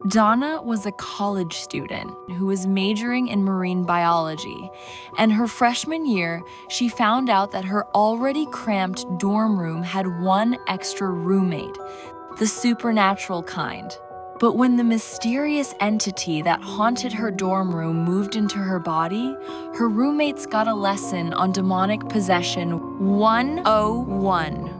Donna was a college student who was majoring in marine biology, and her freshman year, she found out that her already cramped dorm room had one extra roommate, the supernatural kind. But when the mysterious entity that haunted her dorm room moved into her body, her roommates got a lesson on demonic possession 101.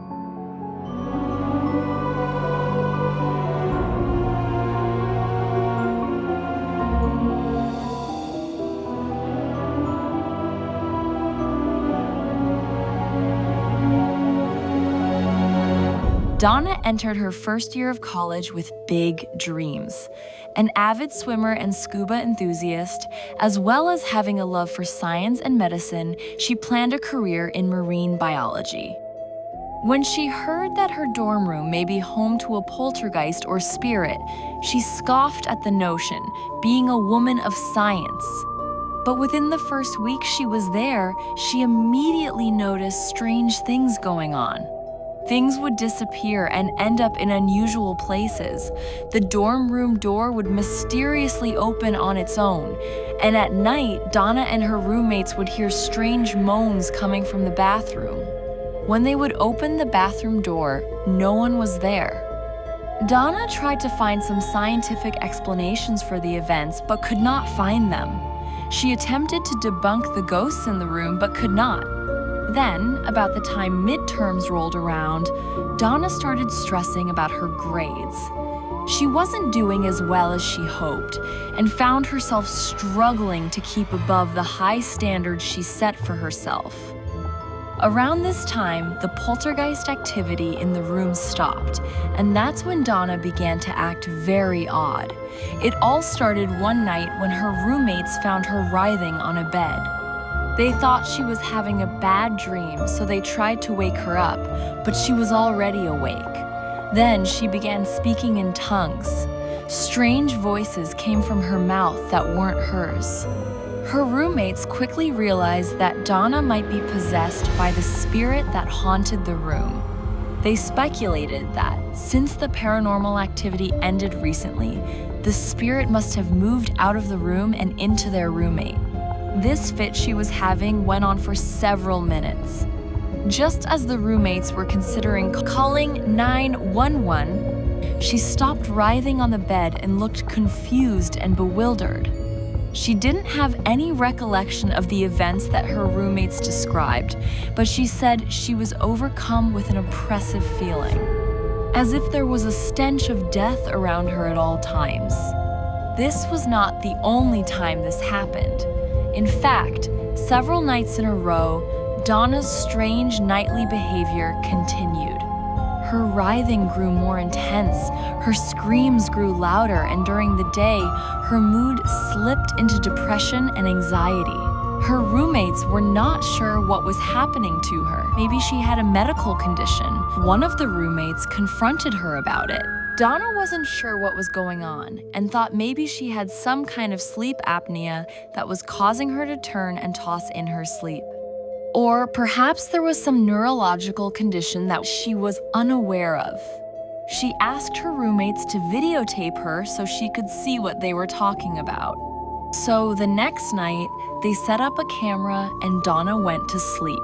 Donna entered her first year of college with big dreams. An avid swimmer and scuba enthusiast, as well as having a love for science and medicine, she planned a career in marine biology. When she heard that her dorm room may be home to a poltergeist or spirit, she scoffed at the notion, being a woman of science. But within the first week she was there, she immediately noticed strange things going on. Things would disappear and end up in unusual places. The dorm room door would mysteriously open on its own, and at night, Donna and her roommates would hear strange moans coming from the bathroom. When they would open the bathroom door, no one was there. Donna tried to find some scientific explanations for the events, but could not find them. She attempted to debunk the ghosts in the room, but could not. Then, about the time midterms rolled around, Donna started stressing about her grades. She wasn't doing as well as she hoped, and found herself struggling to keep above the high standards she set for herself. Around this time, the poltergeist activity in the room stopped, and that's when Donna began to act very odd. It all started one night when her roommates found her writhing on a bed. They thought she was having a bad dream, so they tried to wake her up, but she was already awake. Then she began speaking in tongues. Strange voices came from her mouth that weren't hers. Her roommates quickly realized that Donna might be possessed by the spirit that haunted the room. They speculated that, since the paranormal activity ended recently, the spirit must have moved out of the room and into their roommate. This fit she was having went on for several minutes. Just as the roommates were considering calling 911, she stopped writhing on the bed and looked confused and bewildered. She didn't have any recollection of the events that her roommates described, but she said she was overcome with an oppressive feeling, as if there was a stench of death around her at all times. This was not the only time this happened. In fact, several nights in a row, Donna's strange nightly behavior continued. Her writhing grew more intense, her screams grew louder, and during the day, her mood slipped into depression and anxiety. Her roommates were not sure what was happening to her. Maybe she had a medical condition. One of the roommates confronted her about it. Donna wasn't sure what was going on and thought maybe she had some kind of sleep apnea that was causing her to turn and toss in her sleep. Or perhaps there was some neurological condition that she was unaware of. She asked her roommates to videotape her so she could see what they were talking about. So the next night, they set up a camera and Donna went to sleep.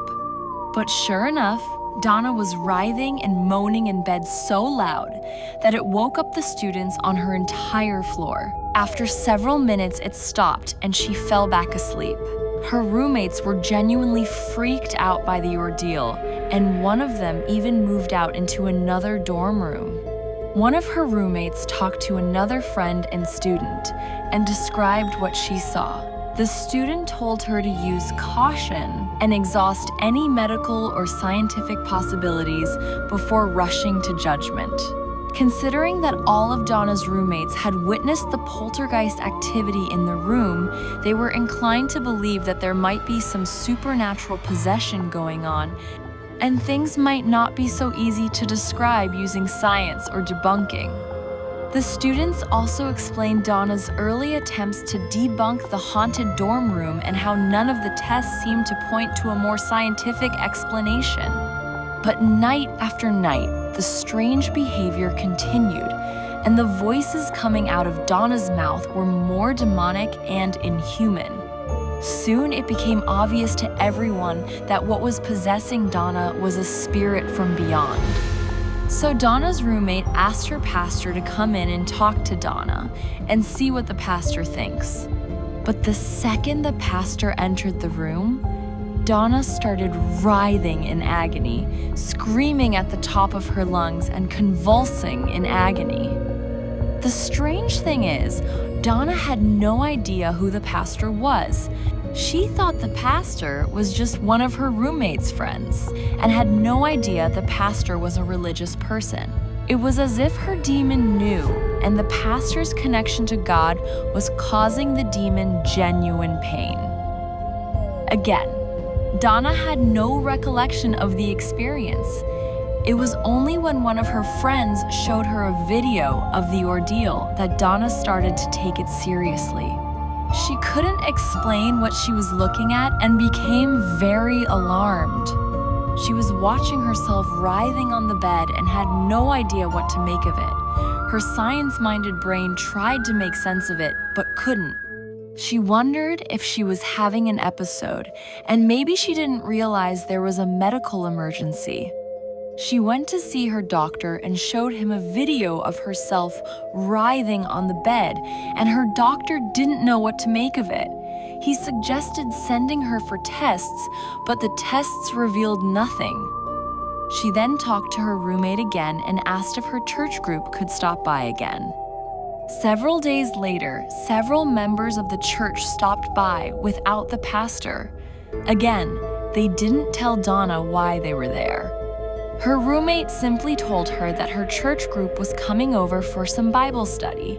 But sure enough, Donna was writhing and moaning in bed so loud that it woke up the students on her entire floor. After several minutes, it stopped and she fell back asleep. Her roommates were genuinely freaked out by the ordeal, and one of them even moved out into another dorm room. One of her roommates talked to another friend and student and described what she saw. The student told her to use caution and exhaust any medical or scientific possibilities before rushing to judgment. Considering that all of Donna's roommates had witnessed the poltergeist activity in the room, they were inclined to believe that there might be some supernatural possession going on, and things might not be so easy to describe using science or debunking. The students also explained Donna's early attempts to debunk the haunted dorm room and how none of the tests seemed to point to a more scientific explanation. But night after night, the strange behavior continued. and the voices coming out of Donna's mouth were more demonic and inhuman. Soon it became obvious to everyone that what was possessing Donna was a spirit from beyond. So Donna's roommate asked her pastor to come in and talk to Donna and see what the pastor thinks. But the second the pastor entered the room, Donna started writhing in agony, screaming at the top of her lungs and convulsing in agony. The strange thing is, Donna had no idea who the pastor was. She thought the pastor was just one of her roommate's friends and had no idea the pastor was a religious person. It was as if her demon knew, and the pastor's connection to God was causing the demon genuine pain. Again, Donna had no recollection of the experience. It was only when one of her friends showed her a video of the ordeal that Donna started to take it seriously. She couldn't explain what she was looking at and became very alarmed. She was watching herself writhing on the bed and had no idea what to make of it. Her science-minded brain tried to make sense of it, but couldn't. She wondered if she was having an episode, and maybe she didn't realize there was a medical emergency. She went to see her doctor and showed him a video of herself writhing on the bed, and her doctor didn't know what to make of it. He suggested sending her for tests, but the tests revealed nothing. She then talked to her roommate again and asked if her church group could stop by again. Several days later, several members of the church stopped by without the pastor. Again, they didn't tell Donna why they were there. Her roommate simply told her that her church group was coming over for some Bible study.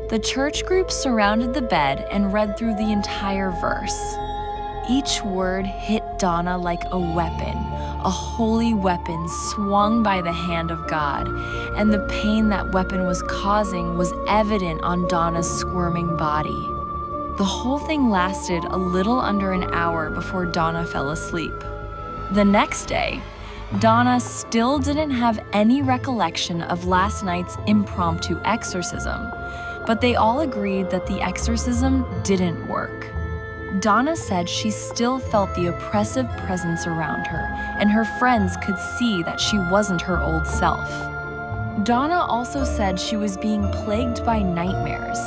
The church group surrounded the bed and read through the entire verse. Each word hit Donna like a weapon, a holy weapon swung by the hand of God, and the pain that weapon was causing was evident on Donna's squirming body. The whole thing lasted a little under an hour before Donna fell asleep. The next day, Donna still didn't have any recollection of last night's impromptu exorcism, but they all agreed that the exorcism didn't work. Donna said she still felt the oppressive presence around her, and her friends could see that she wasn't her old self. Donna also said she was being plagued by nightmares.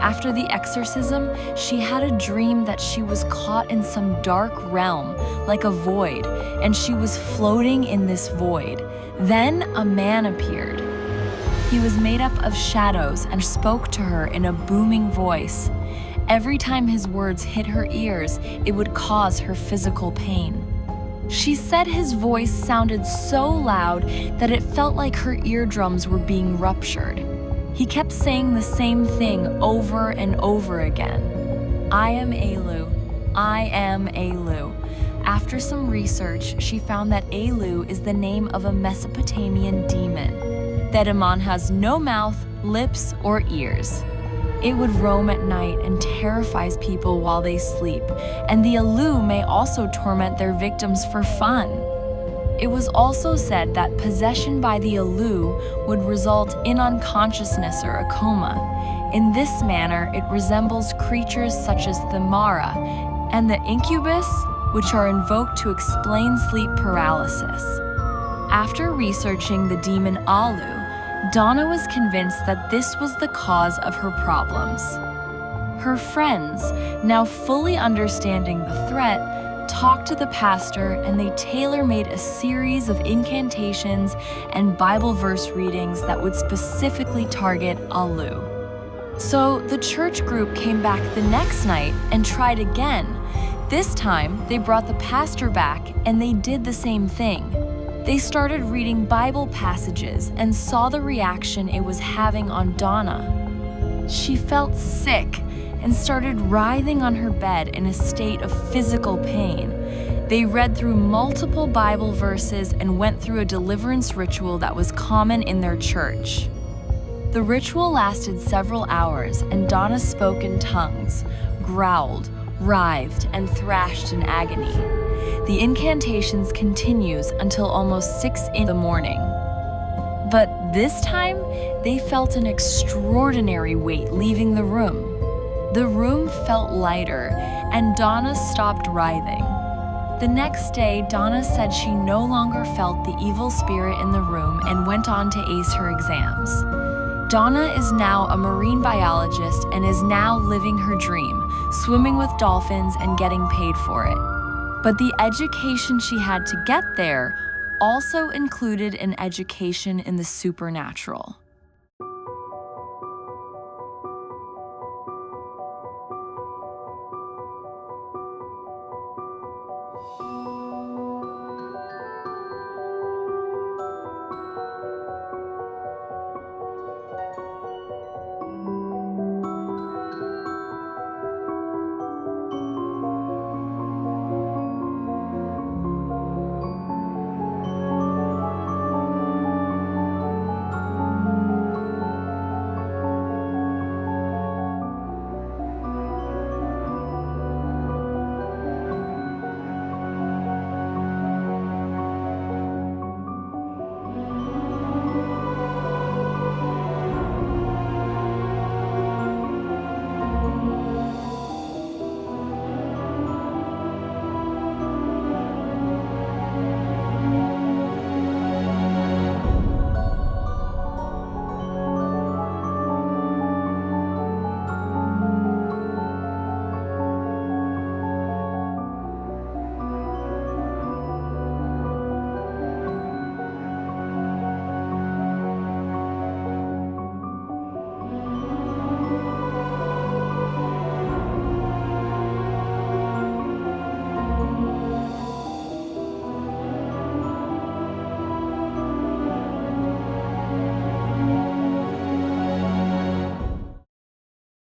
After the exorcism, she had a dream that she was caught in some dark realm, like a void, and she was floating in this void. Then a man appeared. He was made up of shadows and spoke to her in a booming voice. Every time his words hit her ears, it would cause her physical pain. She said his voice sounded so loud that it felt like her eardrums were being ruptured. He kept saying the same thing over and over again. I am Elu. I am Elu. After some research, she found that Elu is the name of a Mesopotamian demon. That demon has no mouth, lips, or ears. It would roam at night and terrifies people while they sleep, and the Elu may also torment their victims for fun. It was also said that possession by the Elu would result in unconsciousness or a coma. In this manner, it resembles creatures such as the Mara and the incubus, which are invoked to explain sleep paralysis. After researching the demon Alu, Donna was convinced that this was the cause of her problems. Her friends, now fully understanding the threat, talked to the pastor, and they tailor-made a series of incantations and Bible verse readings that would specifically target Alu. So the church group came back the next night and tried again. This time, they brought the pastor back and they did the same thing. They started reading Bible passages and saw the reaction it was having on Donna. She felt sick and started writhing on her bed in a state of physical pain. They read through multiple Bible verses and went through a deliverance ritual that was common in their church. The ritual lasted several hours, and Donna spoke in tongues, growled, writhed, and thrashed in agony. The incantations continues until almost 6 in the morning. But This time, they felt an extraordinary weight leaving the room. The room felt lighter, and Donna stopped writhing. The next day, Donna said she no longer felt the evil spirit in the room and went on to ace her exams. Donna is now a marine biologist and is now living her dream, swimming with dolphins and getting paid for it. But the education she had to get there also included an education in the supernatural.